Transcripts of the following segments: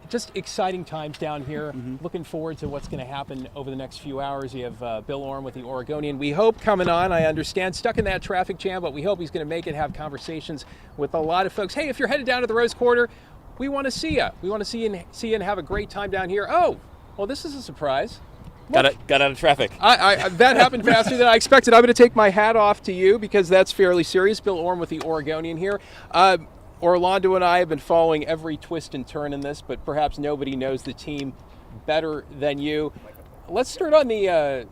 Just exciting times down here. Looking forward to what's going to happen over the next few hours. You have Bill Oram with the Oregonian. We hope coming on, I understand, stuck in that traffic jam, but we hope he's going to make it, have conversations with a lot of folks. Hey, if you're headed down to the Rose Quarter, we want to see you. We want to see you and have a great time down here. Oh, well, this is a surprise. Got out of traffic. That happened faster than I expected. I'm going to take my hat off to you because that's fairly serious. Bill Oram with the Oregonian here. Orlando and I have been following every twist and turn in this, but perhaps nobody knows the team better than you. Let's start on the,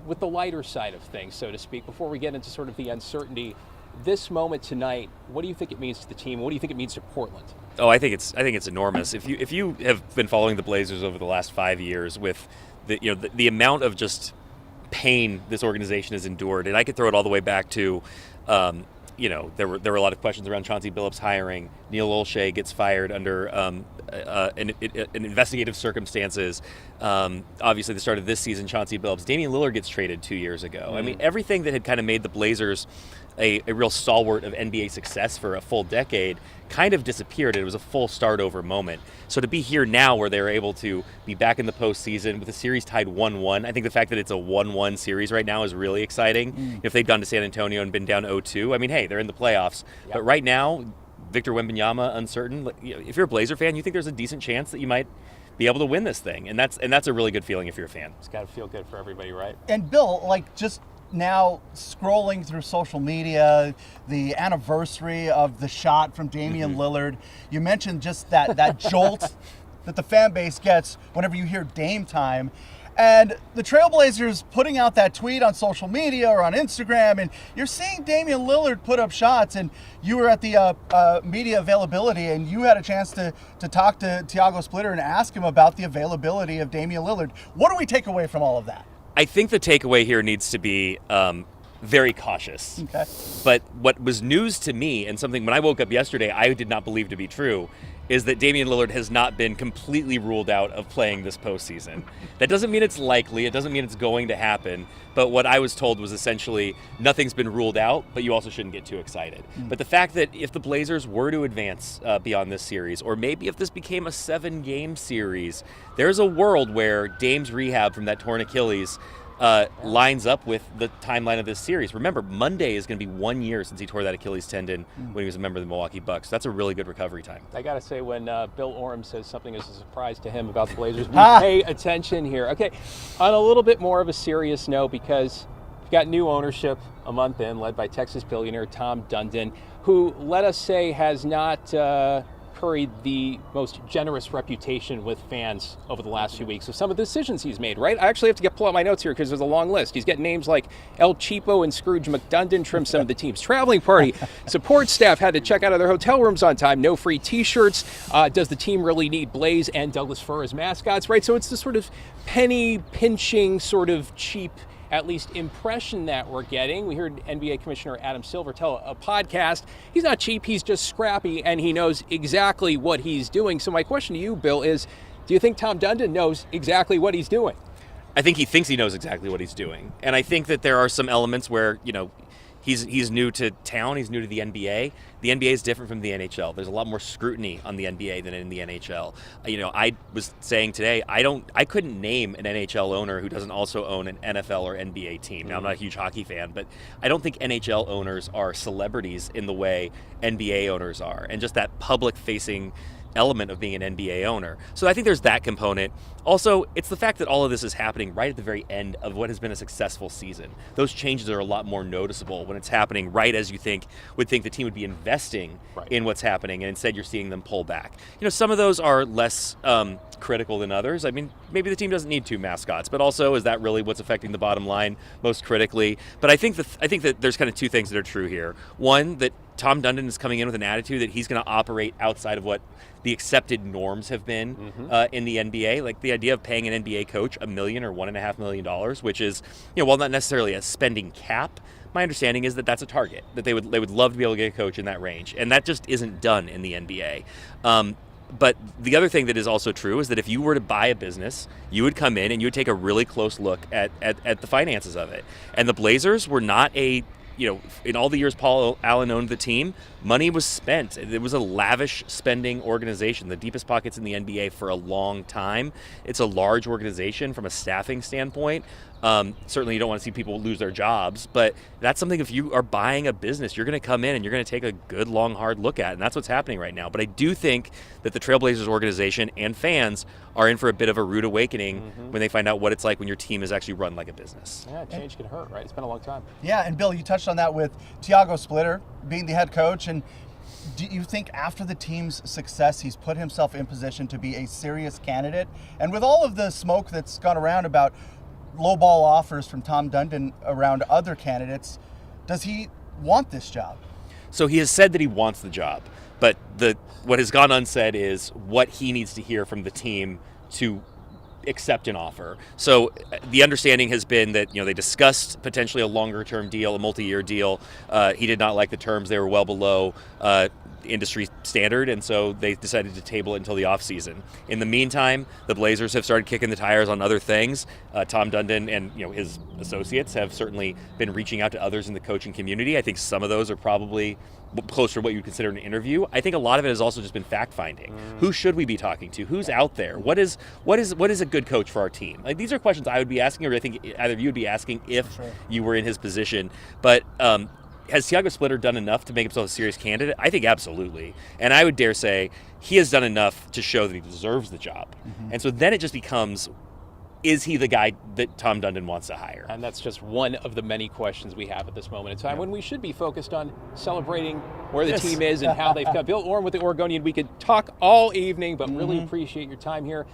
with the lighter side of things, so to speak, before we get into sort of the uncertainty. This moment tonight, what do you think it means to the team? What do you think it means to Portland? Oh, I think it's enormous. If you have been following the Blazers over the last 5 years with the amount of just pain this organization has endured, and I could throw it all the way back to. There were a lot of questions around Chauncey Billups hiring. Neil Olshey gets fired under an investigative circumstances. Obviously, the start of this season, Chauncey Billups. Damian Lillard gets traded 2 years ago. I mean, everything that had kind of made the Blazers a real stalwart of NBA success for a full decade kind of disappeared. It was a full start-over moment. So to be here now where they're able to be back in the postseason with a series tied 1-1, I think the fact that it's a 1-1 series right now is really exciting. If they'd gone to San Antonio and been down 0-2, I mean, hey, they're in the playoffs. Yep. But right now, Victor Wembanyama, uncertain. If you're a Blazer fan, you think there's a decent chance that you might be able to win this thing. And that's a really good feeling if you're a fan. It's got to feel good for everybody, right? And Bill, just now scrolling through social media, the anniversary of the shot from Damian Lillard, you mentioned just that jolt that the fan base gets whenever you hear Dame time. And the Trailblazers putting out that tweet on social media or on Instagram, and you're seeing Damian Lillard put up shots, and you were at the media availability, and you had a chance to talk to Thiago Splitter and ask him about the availability of Damian Lillard. What do we take away from all of that? I think the takeaway here needs to be very cautious. Okay. But what was news to me, and something when I woke up yesterday I did not believe to be true, is that Damian Lillard has not been completely ruled out of playing this postseason. That doesn't mean it's likely. It doesn't mean it's going to happen. But what I was told was essentially nothing's been ruled out, but you also shouldn't get too excited. But the fact that if the Blazers were to advance beyond this series, or maybe if this became a 7-game series, there's a world where Dame's rehab from that torn Achilles lines up with the timeline of this series. Remember, Monday is going to be 1 year since he tore that Achilles tendon when he was a member of the Milwaukee Bucks. That's a really good recovery time. I got to say, when Bill Oram says something is a surprise to him about the Blazers, we pay attention here. Okay, on a little bit more of a serious note, because we've got new ownership a month in, led by Texas billionaire Tom Dundon, who, let us say, has not curried the most generous reputation with fans over the last few weeks of some of the decisions he's made, right? I actually have to pull out my notes here because there's a long list. He's getting names like El Cheapo and Scrooge McDundon trim some of the team's traveling party. Support staff had to check out of their hotel rooms on time. No free T-shirts. Does the team really need Blaze and Douglas Fir as mascots, right? So it's the sort of penny pinching, sort of cheap, at least impression that we're getting. We heard NBA Commissioner Adam Silver tell a podcast, he's not cheap, he's just scrappy, and he knows exactly what he's doing. So my question to you, Bill, is do you think Tom Dundon knows exactly what he's doing? I think he thinks he knows exactly what he's doing. And I think that there are some elements where, he's new to town, he's new to the NBA. The NBA is different from the NHL. There's a lot more scrutiny on the NBA than in the NHL. I was saying today, I couldn't name an NHL owner who doesn't also own an NFL or NBA team. Now, I'm not a huge hockey fan, but I don't think NHL owners are celebrities in the way NBA owners are. And just that public-facing element of being an NBA owner. So I think there's that component. Also, it's the fact that all of this is happening right at the very end of what has been a successful season. Those changes are a lot more noticeable when it's happening right as you would think the team would be investing in what's happening, and instead you're seeing them pull back. Some of those are less critical than others. I mean, maybe the team doesn't need 2 mascots, but also is that really what's affecting the bottom line most critically? But I think that there's kind of 2 things that are true here. One, that Tom Dundon is coming in with an attitude that he's going to operate outside of what the accepted norms have been in the NBA. Like the idea of paying an NBA coach $1 million or $1.5 million, which is, while not necessarily a spending cap, my understanding is that that's a target, that they would love to be able to get a coach in that range. And that just isn't done in the NBA. But the other thing that is also true is that if you were to buy a business, you would come in and you would take a really close look at the finances of it. And the Blazers were not a in all the years Paul Allen owned the team, money was spent. It was a lavish spending organization, the deepest pockets in the NBA for a long time. It's a large organization from a staffing standpoint. Certainly you don't want to see people lose their jobs, but that's something, if you are buying a business, you're going to come in and you're going to take a good, long, hard look at, and that's what's happening right now. But I do think that the Trailblazers organization and fans are in for a bit of a rude awakening when they find out what it's like when your team is actually run like a business. Yeah, change can hurt, right? It's been a long time. Yeah, and Bill, you touched on that with Thiago Splitter being the head coach, and do you think after the team's success, he's put himself in position to be a serious candidate? And with all of the smoke that's gone around about lowball offers from Tom Dundon around other candidates, does he want this job? So he has said that he wants the job, but what has gone unsaid is what he needs to hear from the team to accept an offer. So the understanding has been that they discussed potentially a longer-term deal, a multi-year deal. He did not like the terms; they were well below industry standard, and so they decided to table it until the offseason. In the meantime, the Blazers have started kicking the tires on other things. Tom Dundon and his associates have certainly been reaching out to others in the coaching community. I think some of those are probably closer to what you'd consider an interview. I think a lot of it has also just been fact-finding. Who should we be talking to? Who's out there? What is a good coach for our team? Like, these are questions I would be asking, or I think either of you would be asking if you were in his position. But has Thiago Splitter done enough to make himself a serious candidate? I think absolutely. And I would dare say he has done enough to show that he deserves the job. And so then it just becomes, is he the guy that Tom Dundon wants to hire? And that's just one of the many questions we have at this moment in time, when we should be focused on celebrating where the team is and how they've got. Bill Oram with the Oregonian. We could talk all evening, but really appreciate your time here.